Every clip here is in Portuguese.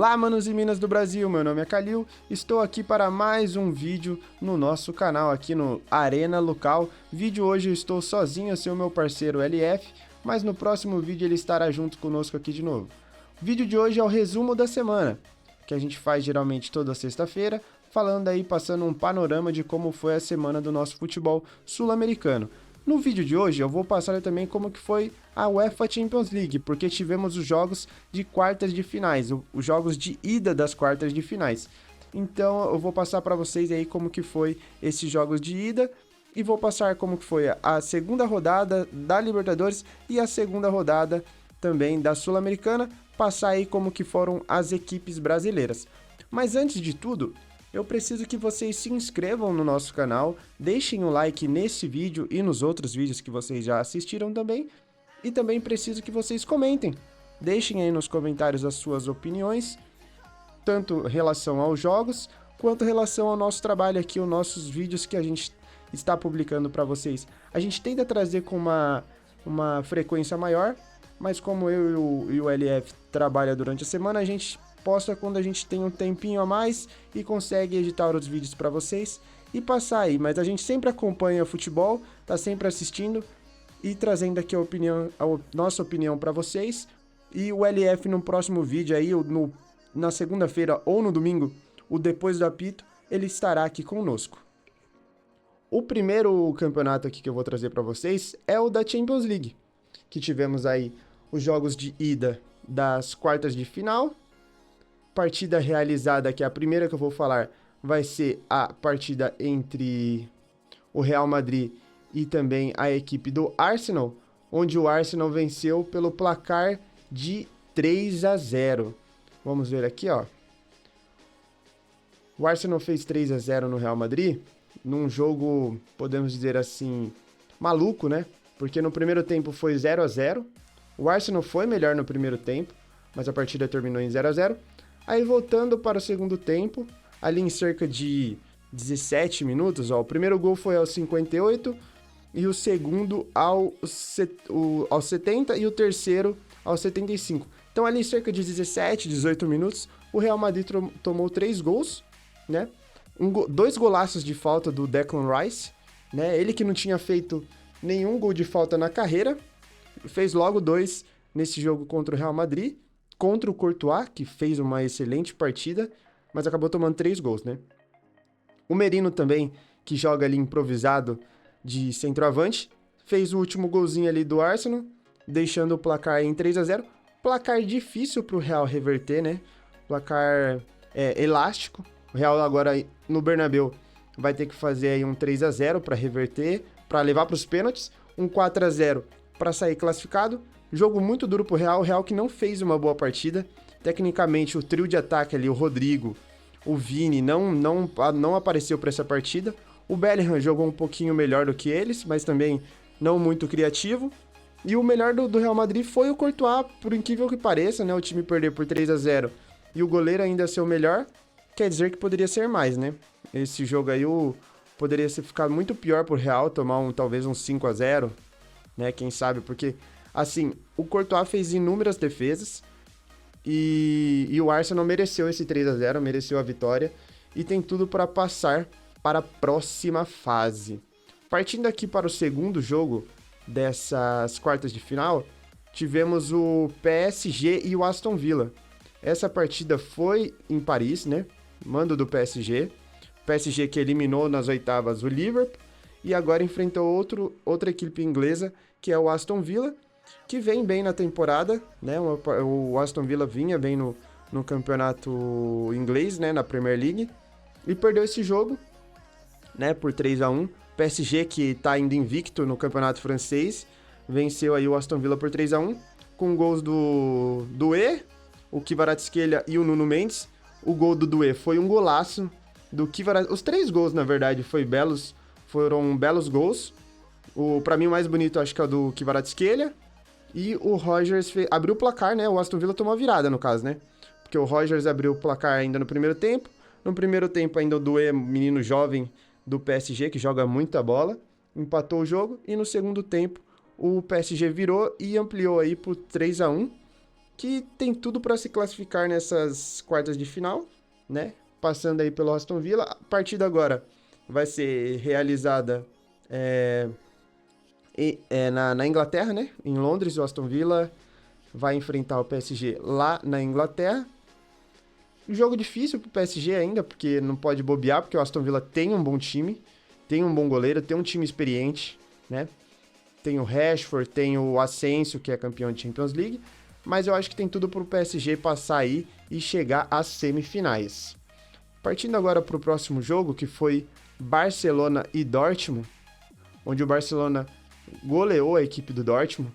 Olá, manos e minas do Brasil, meu nome é Kalil, estou aqui para mais um vídeo no nosso canal aqui no Arena Local. Vídeo hoje eu estou sozinho, eu sou o meu parceiro LF, mas no próximo vídeo ele estará junto conosco aqui de novo. O vídeo de hoje é o resumo da semana, que a gente faz geralmente toda sexta-feira, falando aí, passando um panorama de como foi a semana do nosso futebol sul-americano. No vídeo de hoje eu vou passar também como que foi a UEFA Champions League, porque tivemos os jogos de quartas de finais, os jogos de ida das quartas de finais. Então eu vou passar para vocês aí como que foi esses jogos de ida e vou passar como que foi a segunda rodada da Libertadores e a segunda rodada também da Sul-Americana, passar aí como que foram as equipes brasileiras. Mas antes de tudo, eu preciso que vocês se inscrevam no nosso canal, deixem o like nesse vídeo e nos outros vídeos que vocês já assistiram também, e também preciso que vocês comentem. Deixem aí nos comentários as suas opiniões, tanto em relação aos jogos, quanto em relação ao nosso trabalho aqui, os nossos vídeos que a gente está publicando para vocês. A gente tenta trazer com uma frequência maior, mas como eu e o LF trabalham durante a semana, a gente posta quando a gente tem um tempinho a mais e consegue editar os vídeos para vocês e passar aí. Mas a gente sempre acompanha o futebol, tá sempre assistindo e trazendo aqui a nossa opinião para vocês. E o LF no próximo vídeo aí, na segunda-feira ou no domingo, o Depois do Apito, ele estará aqui conosco. O primeiro campeonato aqui que eu vou trazer para vocês é o da Champions League, que tivemos aí os jogos de ida das quartas de final. Partida realizada, que é a primeira que eu vou falar, vai ser a partida entre o Real Madrid e também a equipe do Arsenal, onde o Arsenal venceu pelo placar de 3-0. Vamos ver aqui, ó. O Arsenal fez 3-0 no Real Madrid, num jogo, podemos dizer assim, maluco, né? Porque no primeiro tempo foi 0-0. O Arsenal foi melhor no primeiro tempo, mas a partida terminou em 0-0. Aí voltando para o segundo tempo, ali em cerca de 17 minutos, ó, o primeiro gol foi aos 58 e o segundo aos 70 e o terceiro aos 75. Então ali em cerca de 17, 18 minutos, o Real Madrid tomou 3 gols, né? Dois golaços de falta do Declan Rice, né? Ele que não tinha feito nenhum gol de falta na carreira, fez logo 2 nesse jogo contra o Real Madrid. Contra o Courtois, que fez uma excelente partida, mas acabou tomando 3 gols, né? O Merino também, que joga ali improvisado de centroavante, fez o último golzinho ali do Arsenal, deixando o placar em 3-0. Placar difícil para o Real reverter, né? Placar elástico. O Real agora no Bernabéu vai ter que fazer aí um 3-0 para reverter, para levar para os pênaltis, um 4-0 para sair classificado. Jogo muito duro pro Real, o Real que não fez uma boa partida. Tecnicamente, o trio de ataque ali, o Rodrigo, o Vini, não apareceu para essa partida. O Bellingham jogou um pouquinho melhor do que eles, mas também não muito criativo. E o melhor do Real Madrid foi o Courtois, por incrível que pareça, né? O time perder por 3-0 e o goleiro ainda ser o melhor, quer dizer que poderia ser mais, né? Esse jogo aí poderia ficar muito pior pro Real, tomar talvez um 5-0, né? Quem sabe, porque assim, o Courtois fez inúmeras defesas e o Arsenal mereceu esse 3-0, mereceu a vitória e tem tudo para passar para a próxima fase. Partindo aqui para o segundo jogo dessas quartas de final, tivemos o PSG e o Aston Villa. Essa partida foi em Paris, né? Mando do PSG. PSG que eliminou nas oitavas o Liverpool e agora enfrentou outra equipe inglesa, que é o Aston Villa, que vem bem na temporada, né? O Aston Villa vinha bem no campeonato inglês, né? Na Premier League, e perdeu esse jogo, né? Por 3-1. PSG, que tá ainda invicto no campeonato francês, venceu aí o Aston Villa por 3-1, com gols do Doué, o Kvaratskhelia e o Nuno Mendes. O gol do Doué foi um golaço, os 3 gols, na verdade, foram belos gols. Pra mim, o mais bonito, acho que é o do Kvaratskhelia. E o Rodgers abriu o placar, né? O Aston Villa tomou a virada, no caso, né? Porque o Rodgers abriu o placar ainda no primeiro tempo. No primeiro tempo, ainda o Doué, menino jovem do PSG, que joga muita bola, empatou o jogo. E no segundo tempo, o PSG virou e ampliou aí por 3-1. que tem tudo para se classificar nessas quartas de final, né? Passando aí pelo Aston Villa. A partida agora vai ser realizada na Inglaterra, né? Em Londres, o Aston Villa vai enfrentar o PSG lá na Inglaterra. Jogo difícil pro PSG ainda, porque não pode bobear, porque o Aston Villa tem um bom time, tem um bom goleiro, tem um time experiente, né? Tem o Rashford, tem o Asensio, que é campeão de Champions League, mas eu acho que tem tudo pro PSG passar aí e chegar às semifinais. Partindo agora pro próximo jogo, que foi Barcelona e Dortmund, onde o Barcelona goleou a equipe do Dortmund,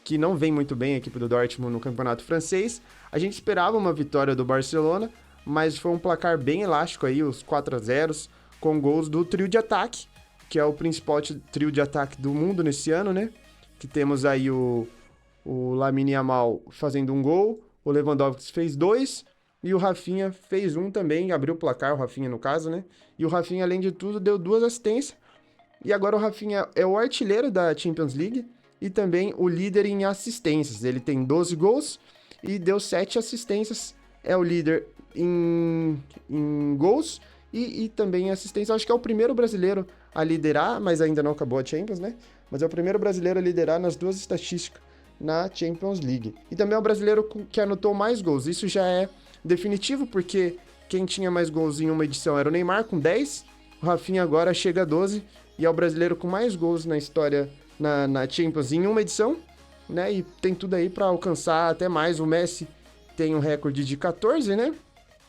que não vem muito bem a equipe do Dortmund no campeonato francês. A gente esperava uma vitória do Barcelona, mas foi um placar bem elástico aí, os 4-0, com gols do trio de ataque, que é o principal trio de ataque do mundo nesse ano, né? Que temos aí o Lamine Yamal fazendo um gol, o Lewandowski fez 2, e o Rafinha fez um também, abriu o placar, o Rafinha no caso, né? E o Rafinha, além de tudo, deu 2 assistências. E agora o Rafinha é o artilheiro da Champions League e também o líder em assistências. Ele tem 12 gols e deu 7 assistências. É o líder em gols e também em assistência. Acho que é o primeiro brasileiro a liderar, mas ainda não acabou a Champions, né? Mas é o primeiro brasileiro a liderar nas duas estatísticas na Champions League. E também é o brasileiro que anotou mais gols. Isso já é definitivo, porque quem tinha mais gols em uma edição era o Neymar, com 10. O Rafinha agora chega a 12 e é o brasileiro com mais gols na história na Champions em uma edição, né? E tem tudo aí para alcançar até mais. O Messi tem um recorde de 14, né?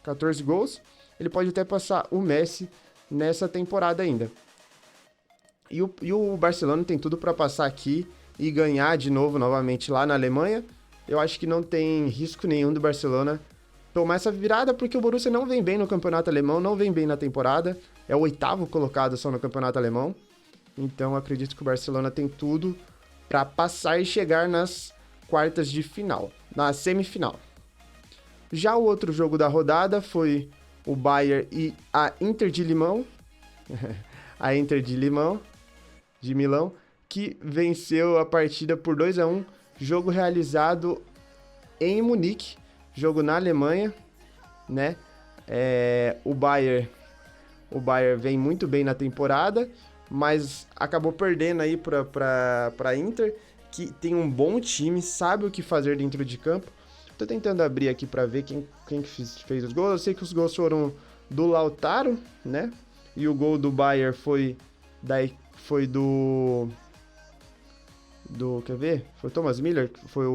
14 gols. Ele pode até passar o Messi nessa temporada ainda. E o Barcelona tem tudo para passar aqui e ganhar de novo, novamente, lá na Alemanha. Eu acho que não tem risco nenhum do Barcelona tomar essa virada, porque o Borussia não vem bem no campeonato alemão, não vem bem na temporada. É o 8º colocado só no campeonato alemão. Então, acredito que o Barcelona tem tudo para passar e chegar nas quartas de final, na semifinal. Já o outro jogo da rodada foi o Bayern e a Inter de Milão, a Inter de Milão, que venceu a partida por 2-1, jogo realizado em Munique, jogo na Alemanha, né? O Bayern vem muito bem na temporada, mas acabou perdendo aí para Inter, que tem um bom time, sabe o que fazer dentro de campo. Tô tentando abrir aqui para ver quem fez os gols. Eu sei que os gols foram do Lautaro, né? E o gol do Bayern foi do quer ver? Foi o Thomas Müller?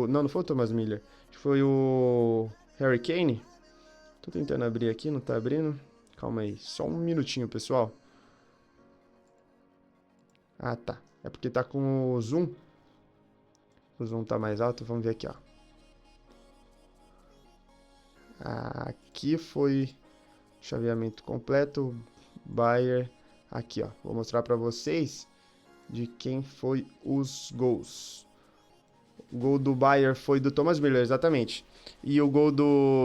Não foi o Thomas Müller. Foi o Harry Kane. Tô tentando abrir aqui, não tá abrindo. Calma aí, só um minutinho, pessoal. Ah, tá. É porque tá com o zoom. O zoom tá mais alto. Vamos ver aqui, ó. Aqui foi chaveamento completo. Bayern. Aqui, ó. Vou mostrar pra vocês de quem foi os gols. O gol do Bayern foi do Thomas Müller, exatamente. E o gol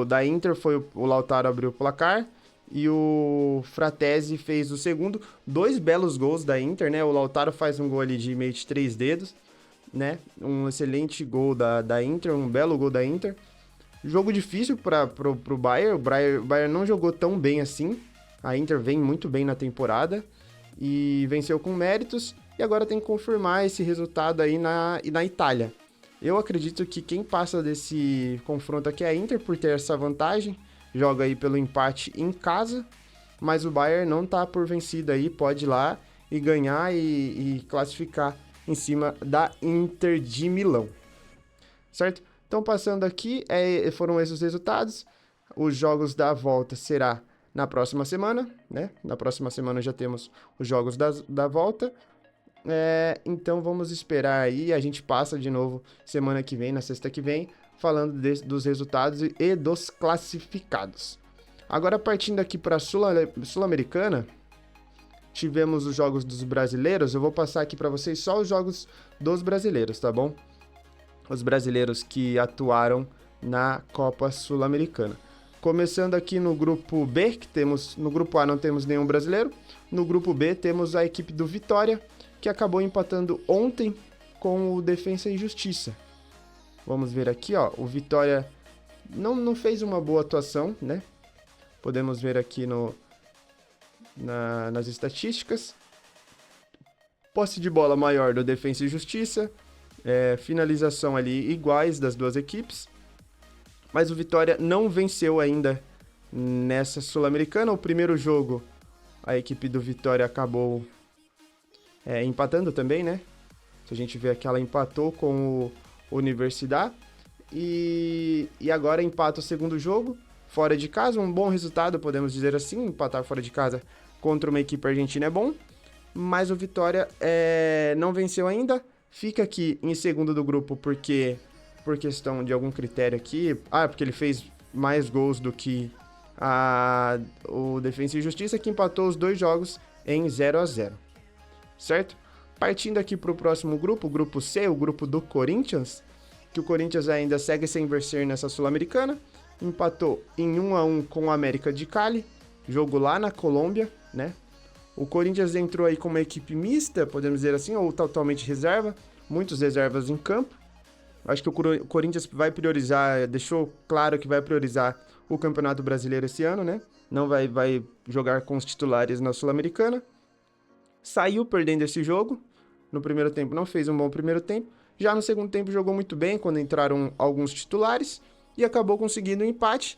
da Inter foi o Lautaro abriu o placar. E o Fratesi fez o segundo. 2 belos gols da Inter, né? O Lautaro faz um gol ali de meio de 3 dedos, né? Um excelente gol da Inter, um belo gol da Inter. Jogo difícil pro Bayern. O Bayern não jogou tão bem assim. A Inter vem muito bem na temporada e venceu com méritos. E agora tem que confirmar esse resultado aí na Itália. Eu acredito que quem passa desse confronto aqui é a Inter, por ter essa vantagem. Joga aí pelo empate em casa, mas o Bayern não tá por vencido aí, pode ir lá e ganhar e classificar em cima da Inter de Milão, certo? Então, passando aqui, foram esses os resultados. Os jogos da volta será na próxima semana, né? Na próxima semana já temos os jogos da volta. Então, vamos esperar aí, a gente passa de novo semana que vem, na sexta que vem, falando dos resultados e dos classificados. Agora, partindo aqui para a Sul-Americana, tivemos os jogos dos brasileiros. Eu vou passar aqui para vocês só os jogos dos brasileiros, tá bom? Os brasileiros que atuaram na Copa Sul-Americana. Começando aqui no grupo B, no grupo A não temos nenhum brasileiro. No grupo B temos a equipe do Vitória, que acabou empatando ontem com o Defensa e Justiça. Vamos ver aqui, ó, o Vitória não fez uma boa atuação, né? Podemos ver aqui nas estatísticas. Posse de bola maior do Defensa e Justiça, finalização ali iguais das duas equipes, mas o Vitória não venceu ainda nessa Sul-Americana. O primeiro jogo, a equipe do Vitória acabou empatando também, né? Se a gente vê aqui, ela empatou com o Universidad e agora empata o segundo jogo, fora de casa, um bom resultado, podemos dizer assim. Empatar fora de casa contra uma equipe argentina é bom, mas o Vitória não venceu ainda, fica aqui em segundo do grupo porque por questão de algum critério aqui, porque ele fez mais gols do que o Defensa e Justiça, que empatou os dois jogos em 0-0, certo? Partindo aqui para o próximo grupo, o grupo C, o grupo do Corinthians, que o Corinthians ainda segue sem vencer nessa Sul-Americana, empatou em 1-1 com o América de Cali, jogo lá na Colômbia, né? O Corinthians entrou aí com uma equipe mista, podemos dizer assim, ou totalmente reserva, muitos reservas em campo. Acho que o Corinthians vai priorizar, deixou claro que vai priorizar o Campeonato Brasileiro esse ano, né? Não vai jogar com os titulares na Sul-Americana. Saiu perdendo esse jogo. No primeiro tempo não fez um bom primeiro tempo. Já no segundo tempo jogou muito bem quando entraram alguns titulares e acabou conseguindo um empate.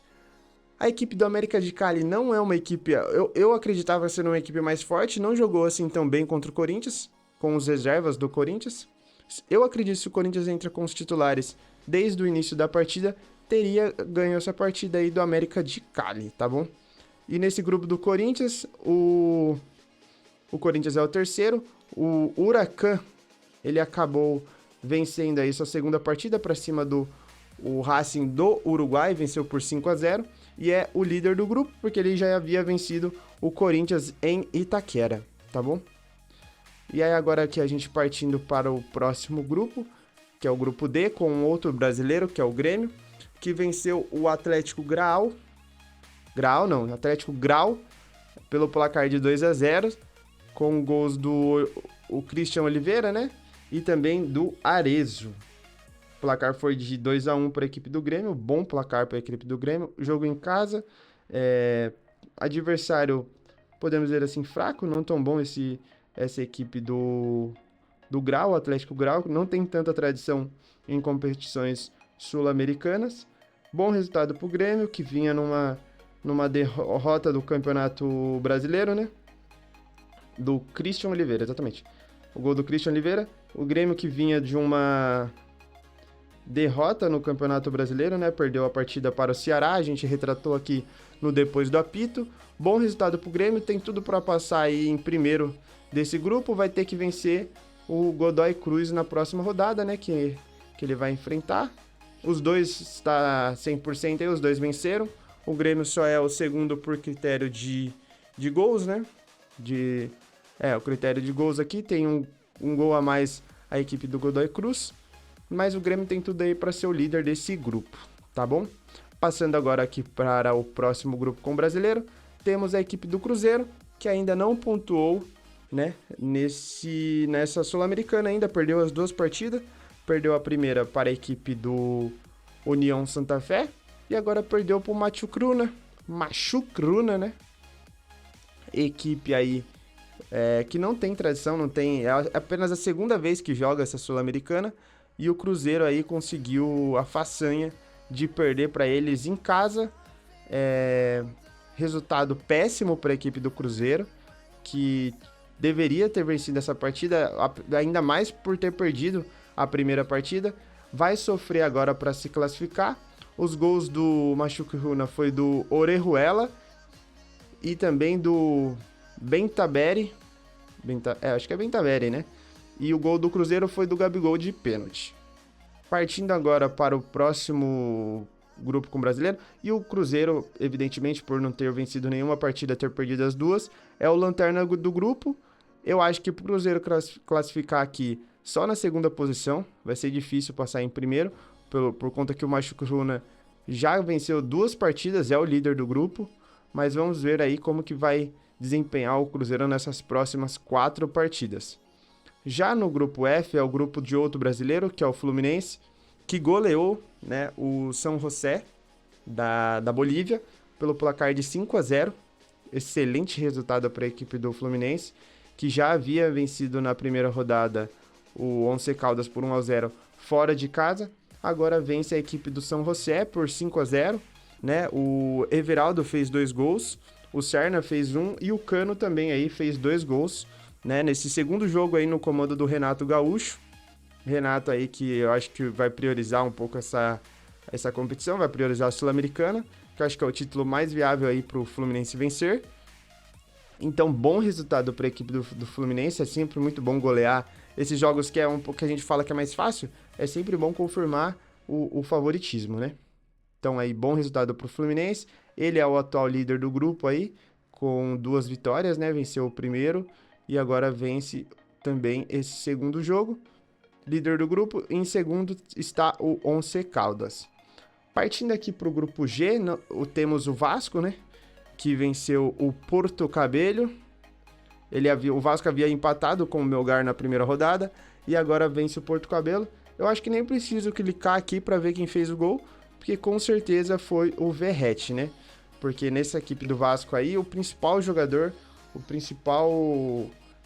A equipe do América de Cali não é uma equipe... Eu acreditava ser uma equipe mais forte, não jogou assim tão bem contra o Corinthians, com os reservas do Corinthians. Eu acredito que se o Corinthians entra com os titulares desde o início da partida, teria ganho essa partida aí do América de Cali, tá bom? E nesse grupo do Corinthians, o Corinthians é o terceiro. O Huracan, ele acabou vencendo aí sua segunda partida para cima do Racing do Uruguai, venceu por 5-0 e é o líder do grupo, porque ele já havia vencido o Corinthians em Itaquera, tá bom? E aí agora aqui a gente partindo para o próximo grupo, que é o grupo D, com outro brasileiro, que é o Grêmio, que venceu o Atlético Grau, pelo placar de 2-0, com gols do Christian Oliveira, né? E também do Arezzo. O placar foi de 2-1 para a equipe do Grêmio, bom placar para a equipe do Grêmio. Jogo em casa, adversário, podemos dizer assim, fraco, não tão bom essa equipe do Grau, o Atlético Grau, não tem tanta tradição em competições sul-americanas. Bom resultado para o Grêmio, que vinha numa derrota do Campeonato Brasileiro, né? Do Christian Oliveira, exatamente. O gol do Christian Oliveira. O Grêmio que vinha de uma derrota no Campeonato Brasileiro, né? Perdeu a partida para o Ceará. A gente retratou aqui no Depois do Apito. Bom resultado para o Grêmio. Tem tudo para passar aí em primeiro desse grupo. Vai ter que vencer o Godoy Cruz na próxima rodada, né? Que ele vai enfrentar. Os dois está 100% aí. Os dois venceram. O Grêmio só é o segundo por critério de gols, né? O critério de gols aqui tem um gol a mais a equipe do Godoy Cruz, mas o Grêmio tem tudo aí para ser o líder desse grupo, tá bom? Passando agora aqui para o próximo grupo com o brasileiro, temos a equipe do Cruzeiro, que ainda não pontuou, né, nessa Sul-Americana ainda, perdeu as duas partidas, perdeu a primeira para a equipe do União Santa Fé, e agora perdeu para o Machu Cruna, né? Equipe aí que não tem tradição, é apenas a segunda vez que joga essa Sul-Americana, e o Cruzeiro aí conseguiu a façanha de perder para eles em casa. Resultado péssimo para a equipe do Cruzeiro, que deveria ter vencido essa partida, ainda mais por ter perdido a primeira partida. Vai sofrer agora para se classificar. Os gols do Machu Cruna foi do Orejuela e também do Bentaberi. Acho que é Bentaberi, né? E o gol do Cruzeiro foi do Gabigol de pênalti. Partindo agora para o próximo grupo com o brasileiro. E o Cruzeiro, evidentemente, por não ter vencido nenhuma partida, ter perdido as duas, é o lanterna do grupo. Eu acho que para o Cruzeiro classificar aqui só na segunda posição, vai ser difícil passar em primeiro, por conta que o Machu Cruna já venceu duas partidas, é o líder do grupo. Mas vamos ver aí como que vai desempenhar o Cruzeiro nessas próximas 4 partidas. Já no grupo F, é o grupo de outro brasileiro, que é o Fluminense, que goleou, né, o São José da Bolívia pelo placar de 5-0. Excelente resultado para a equipe do Fluminense, que já havia vencido na primeira rodada o Once Caldas por 1-0 fora de casa. Agora vence a equipe do São José por 5-0, né? O Everaldo fez 2 gols, o Serna fez 1 e o Cano também aí fez 2 gols, né? Nesse segundo jogo aí no comando do Renato Gaúcho. Renato aí que eu acho que vai priorizar um pouco essa competição, vai priorizar a Sul-Americana, que eu acho que é o título mais viável aí para o Fluminense vencer. Então, bom resultado para a equipe do Fluminense, é sempre muito bom golear esses jogos que é um pouco que a gente fala que é mais fácil, é sempre bom confirmar o favoritismo, né? Então, aí, bom resultado para o Fluminense, ele é o atual líder do grupo aí, com 2 vitórias, né? Venceu o primeiro e agora vence também esse segundo jogo. Líder do grupo, em segundo está o Once Caldas. Partindo aqui para o grupo G, temos o Vasco, né? Que venceu o Porto Cabello. O Vasco havia empatado com o Melgar na primeira rodada e agora vence o Porto Cabello. Eu acho que nem preciso clicar aqui para ver quem fez o gol, porque com certeza foi o Verratti, né? Porque nessa equipe do Vasco aí, o principal jogador,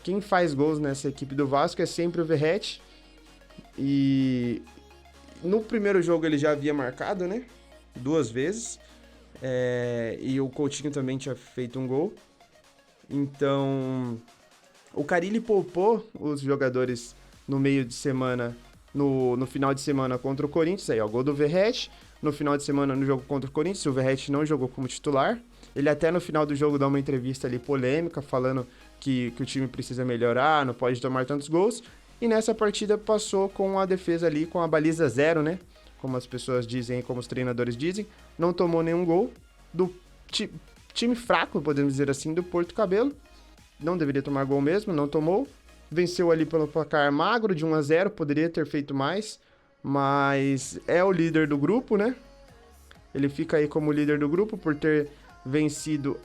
quem faz gols nessa equipe do Vasco é sempre o Verratti. E no primeiro jogo ele já havia marcado, né? 2 vezes. E o Coutinho também tinha feito um gol. Então, o Carille poupou os jogadores no meio de semana, no final de semana contra o Corinthians. Aí, ó, gol do Verratti. No final de semana, no jogo contra o Corinthians, o Verratti não jogou como titular. Ele até no final do jogo dá uma entrevista ali polêmica, falando que o time precisa melhorar, não pode tomar tantos gols. E nessa partida passou com a defesa ali, com a baliza 0, né? Como as pessoas dizem, como os treinadores dizem. Não tomou nenhum gol do time fraco, podemos dizer assim, do Porto Cabello. Não deveria tomar gol mesmo, não tomou. Venceu ali pelo placar magro de 1-0, poderia ter feito mais. Mas é o líder do grupo, né? Ele fica aí como líder do grupo por ter vencido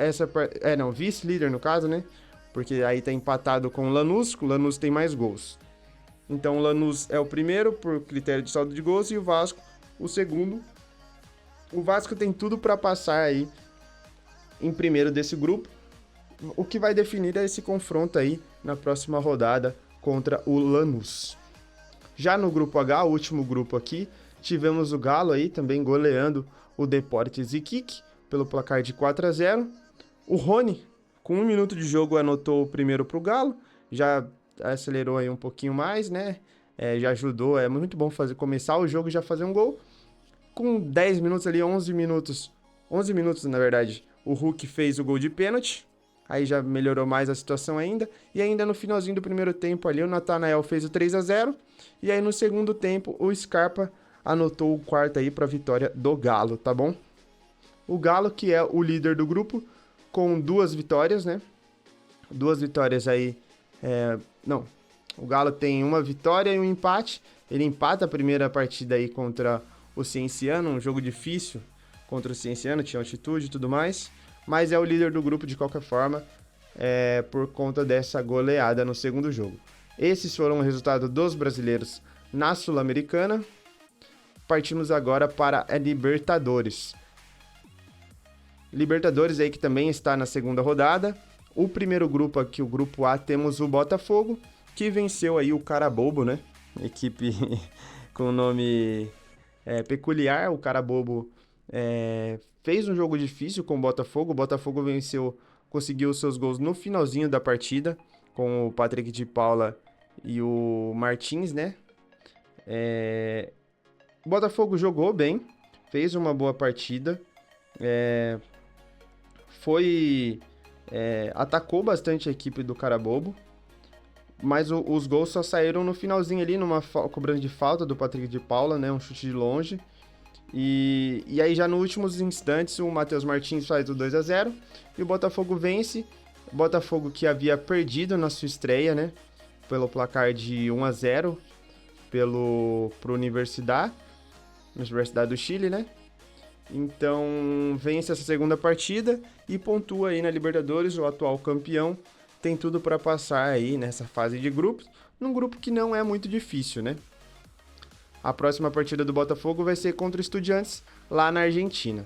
vice-líder no caso, né? Porque aí tá empatado com o Lanús tem mais gols. Então o Lanús é o primeiro por critério de saldo de gols e o Vasco o segundo. O Vasco tem tudo para passar aí em primeiro desse grupo. O que vai definir é esse confronto aí na próxima rodada contra o Lanús. Já no grupo H, o último grupo aqui, tivemos o Galo aí também goleando o Deportes Iquique pelo placar de 4-0. O Rony, com 1 minuto de jogo, anotou o primeiro para o Galo, já acelerou aí um pouquinho mais, né? Já ajudou, é muito bom começar o jogo e já fazer um gol. Com 10 minutos ali, 11 minutos na verdade, o Hulk fez o gol de pênalti, aí já melhorou mais a situação ainda, e ainda no finalzinho do primeiro tempo ali, o Natanael fez o 3-0, e aí no segundo tempo, o Scarpa anotou o quarto aí para a vitória do Galo, tá bom? O Galo, que é o líder do grupo, com 2 vitórias, né? 2 vitórias aí, o Galo tem 1 vitória e 1 empate, ele empata a primeira partida aí contra o Cienciano, um jogo difícil contra o Cienciano, tinha altitude e tudo mais, mas é o líder do grupo de qualquer forma, por conta dessa goleada no segundo jogo. Esses foram o resultado dos brasileiros na Sul-Americana. Partimos agora para a Libertadores. Libertadores aí que também está na segunda rodada. O primeiro grupo aqui, o grupo A, temos o Botafogo, que venceu aí o Carabobo, né? Equipe com nome peculiar. O Carabobo fez um jogo difícil com o Botafogo venceu, conseguiu os seus gols no finalzinho da partida, com o Patrick de Paula e o Martins, né? O Botafogo jogou bem, fez uma boa partida, atacou bastante a equipe do Carabobo, mas os gols só saíram no finalzinho ali, numa cobrança de falta do Patrick de Paula, né? Um chute de longe. E aí já nos últimos instantes o Matheus Martins faz o 2-0 e o Botafogo vence. O Botafogo que havia perdido na sua estreia, né? Pelo placar de 1-0 pro Universidade do Chile, né? Então vence essa segunda partida e pontua aí na Libertadores, o atual campeão. Tem tudo para passar aí nessa fase de grupos, num grupo que não é muito difícil, né? A próxima partida do Botafogo vai ser contra o Estudiantes, lá na Argentina.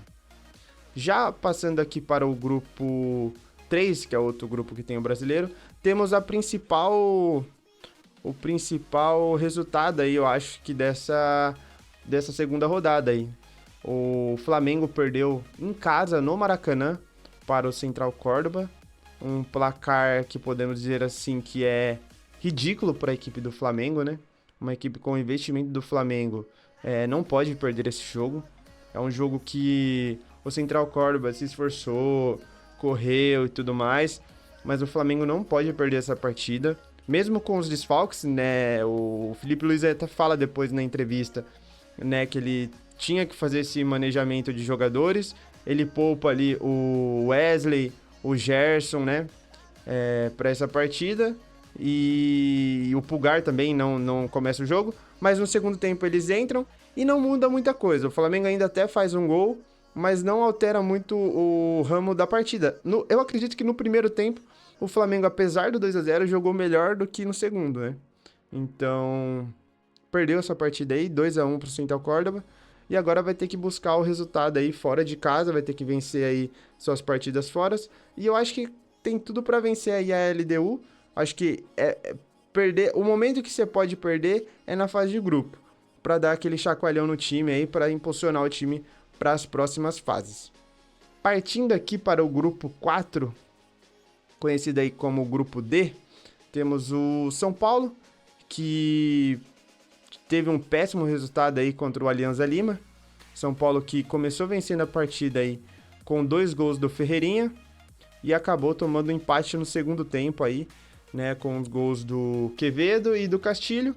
Já passando aqui para o grupo 3, que é outro grupo que tem o brasileiro, temos o principal resultado aí, eu acho que dessa segunda rodada aí. O Flamengo perdeu em casa, no Maracanã, para o Central Córdoba. Um placar que podemos dizer assim que é ridículo para a equipe do Flamengo, né? Uma equipe com o investimento do Flamengo não pode perder esse jogo. É um jogo que o Central Córdoba se esforçou, correu e tudo mais, mas o Flamengo não pode perder essa partida. Mesmo com os desfalques, né? O Felipe Luiz até fala depois na entrevista, né, que ele tinha que fazer esse manejamento de jogadores. Ele poupa ali o Wesley, o Gerson, né, para essa partida. E o Pulgar também não começa o jogo. Mas no segundo tempo eles entram e não muda muita coisa. O Flamengo ainda até faz um gol, mas não altera muito o ramo da partida. Eu acredito que no primeiro tempo o Flamengo, apesar do 2-0, jogou melhor do que no segundo, né? Então, perdeu essa partida aí, 2-1 pro Central Córdoba. E agora vai ter que buscar o resultado aí fora de casa, vai ter que vencer aí suas partidas fora. E eu acho que tem tudo para vencer aí a LDU. Acho que perder, o momento que você pode perder é na fase de grupo, para dar aquele chacoalhão no time aí, para impulsionar o time para as próximas fases. Partindo aqui para o grupo 4, conhecido aí como grupo D, temos o São Paulo, que teve um péssimo resultado aí contra o Alianza Lima. São Paulo que começou vencendo a partida aí com 2 gols do Ferreirinha e acabou tomando um empate no segundo tempo aí, né, com os gols do Quevedo e do Castilho.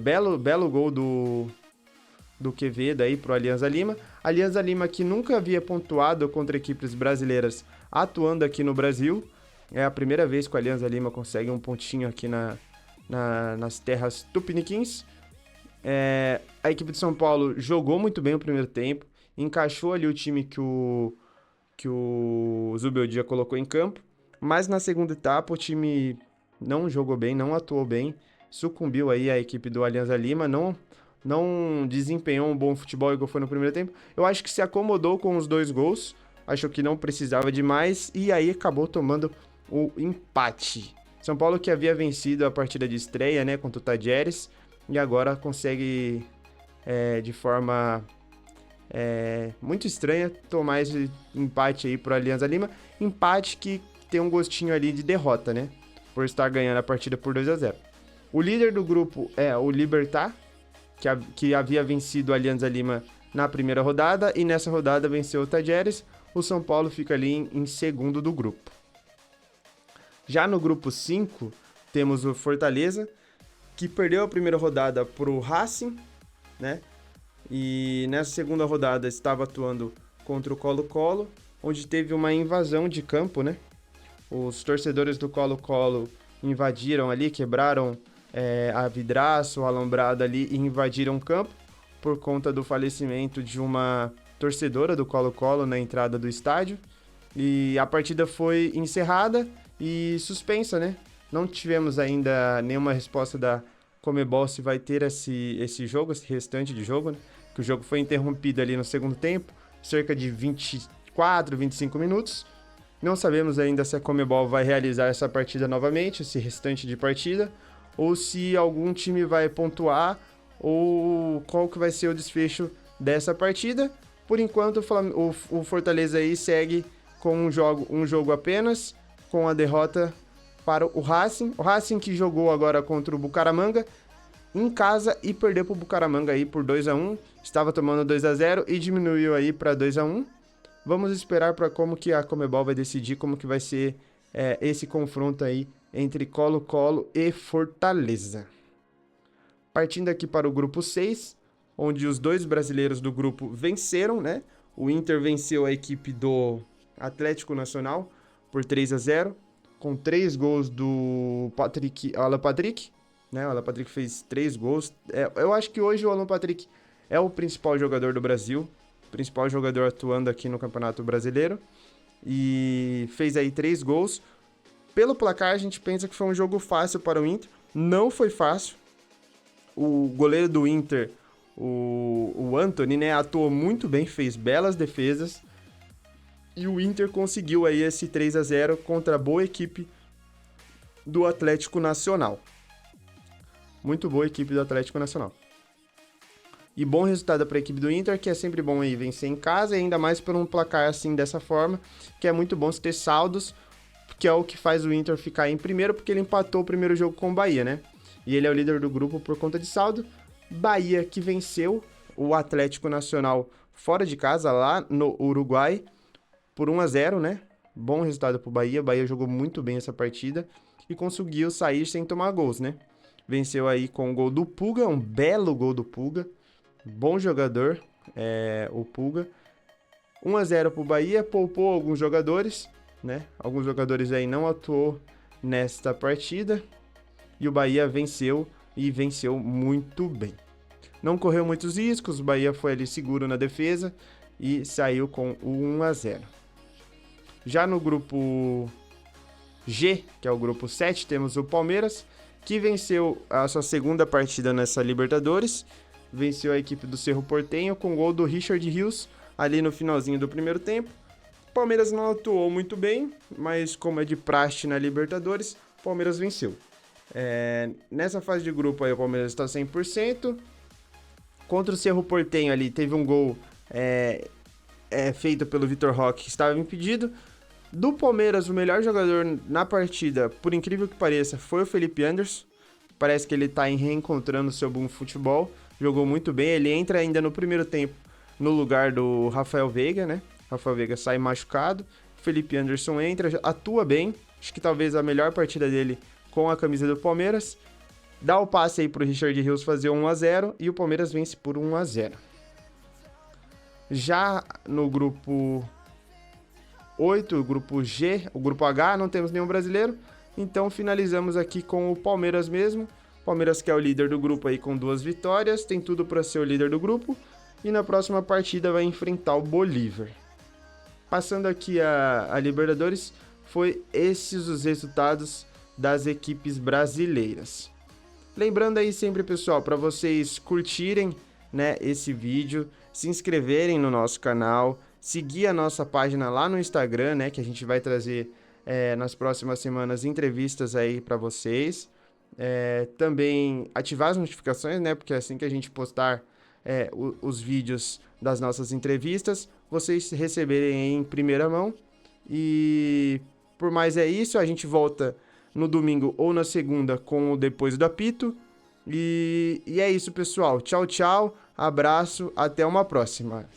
Belo gol do Quevedo aí pro Alianza Lima. Alianza Lima que nunca havia pontuado contra equipes brasileiras atuando aqui no Brasil. É a primeira vez que o Alianza Lima consegue um pontinho aqui nas terras tupiniquins. A equipe de São Paulo jogou muito bem o primeiro tempo, encaixou ali o time que o Zubeldia colocou em campo, mas na segunda etapa o time não jogou bem, não atuou bem, sucumbiu aí a equipe do Alianza Lima, não desempenhou um bom futebol igual foi no primeiro tempo. Eu acho que se acomodou com os 2 gols, achou que não precisava de mais e aí acabou tomando o empate. São Paulo que havia vencido a partida de estreia, né, contra o Tajeres, e agora consegue, de forma muito estranha, tomar esse empate aí pro Alianza Lima. Empate que tem um gostinho ali de derrota, né, por estar ganhando a partida por 2-0. O líder do grupo é o Libertad, que havia vencido o Alianza Lima na primeira rodada, e nessa rodada venceu o Tajeres. O São Paulo fica ali em segundo do grupo. Já no grupo 5, temos o Fortaleza, que perdeu a primeira rodada pro Racing, né? E nessa segunda rodada estava atuando contra o Colo-Colo, onde teve uma invasão de campo, né? Os torcedores do Colo-Colo invadiram ali, quebraram a vidraça, o alambrado ali e invadiram o campo por conta do falecimento de uma torcedora do Colo-Colo na entrada do estádio. E a partida foi encerrada e suspensa, né? Não tivemos ainda nenhuma resposta da Conmebol se vai ter esse jogo, esse restante de jogo, né? Que o jogo foi interrompido ali no segundo tempo, cerca de 24, 25 minutos. Não sabemos ainda se a Conmebol vai realizar essa partida novamente, esse restante de partida, ou se algum time vai pontuar, ou qual que vai ser o desfecho dessa partida. Por enquanto, o Fortaleza aí segue com um jogo apenas, com a derrota para o Racing. O Racing que jogou agora contra o Bucaramanga em casa e perdeu para o Bucaramanga aí por 2-1. Estava tomando 2-0 e diminuiu aí para 2-1. Vamos esperar para como que a Conmebol vai decidir como que vai ser esse confronto aí entre Colo-Colo e Fortaleza. Partindo aqui para o grupo 6, onde os 2 brasileiros do grupo venceram, né? O Inter venceu a equipe do Atlético Nacional por 3-0, com 3 gols do Alan Patrick, né? O Alan Patrick fez 3 gols. Eu acho que hoje o Alan Patrick é o principal jogador do Brasil, principal jogador atuando aqui no Campeonato Brasileiro, e fez aí 3 gols. Pelo placar, a gente pensa que foi um jogo fácil para o Inter. Não foi fácil. o goleiro do Inter, o Antony, né, atuou muito bem, fez belas defesas, e o Inter conseguiu aí esse 3-0 contra a boa equipe do Atlético Nacional. Muito boa equipe do Atlético Nacional. E bom resultado para a equipe do Inter, que é sempre bom aí vencer em casa, e ainda mais por um placar assim dessa forma, que é muito bom se ter saldos, que é o que faz o Inter ficar em primeiro, porque ele empatou o primeiro jogo com o Bahia, né? E ele é o líder do grupo por conta de saldo. Bahia que venceu o Atlético Nacional fora de casa, lá no Uruguai, por 1-0, né? Bom resultado pro Bahia. O Bahia jogou muito bem essa partida e conseguiu sair sem tomar gols, né? Venceu aí com o gol do Puga, um belo gol do Puga. Bom jogador, o Puga. 1-0 pro Bahia, poupou alguns jogadores, né? Alguns jogadores aí não atuou nesta partida. E o Bahia venceu, e venceu muito bem. Não correu muitos riscos, o Bahia foi ali seguro na defesa e saiu com o 1-0. Já no grupo G, que é o grupo 7, temos o Palmeiras, que venceu a sua segunda partida nessa Libertadores. Venceu a equipe do Cerro Porteño com o gol do Richard Rios ali no finalzinho do primeiro tempo. O Palmeiras não atuou muito bem, mas como é de praxe na Libertadores, o Palmeiras venceu. Nessa fase de grupo aí o Palmeiras está 100%. Contra o Cerro Porteño ali teve um gol feito pelo Vitor Roque, que estava impedido. Do Palmeiras, o melhor jogador na partida, por incrível que pareça, foi o Felipe Anderson. Parece que ele está reencontrando seu bom futebol. Jogou muito bem, ele entra ainda no primeiro tempo no lugar do Rafael Veiga, né? Rafael Veiga sai machucado, Felipe Anderson entra, atua bem, acho que talvez a melhor partida dele com a camisa do Palmeiras. Dá o passe aí pro Richard Rios fazer 1-0 e o Palmeiras vence por 1-0. Já no grupo 8, o grupo G, o grupo H, não temos nenhum brasileiro, então finalizamos aqui com o Palmeiras mesmo. Palmeiras que é o líder do grupo aí com 2 vitórias, tem tudo para ser o líder do grupo e na próxima partida vai enfrentar o Bolívar. Passando aqui a Libertadores, foi esses os resultados das equipes brasileiras. Lembrando aí sempre, pessoal, para vocês curtirem, né, esse vídeo, se inscreverem no nosso canal, seguir a nossa página lá no Instagram, né, que a gente vai trazer nas próximas semanas entrevistas aí para vocês. Também ativar as notificações, né, porque assim que a gente postar os vídeos das nossas entrevistas, vocês receberem em primeira mão. E por mais é isso, a gente volta no domingo ou na segunda com o Depois do Apito. E é isso, pessoal. Tchau, tchau. Abraço. Até uma próxima.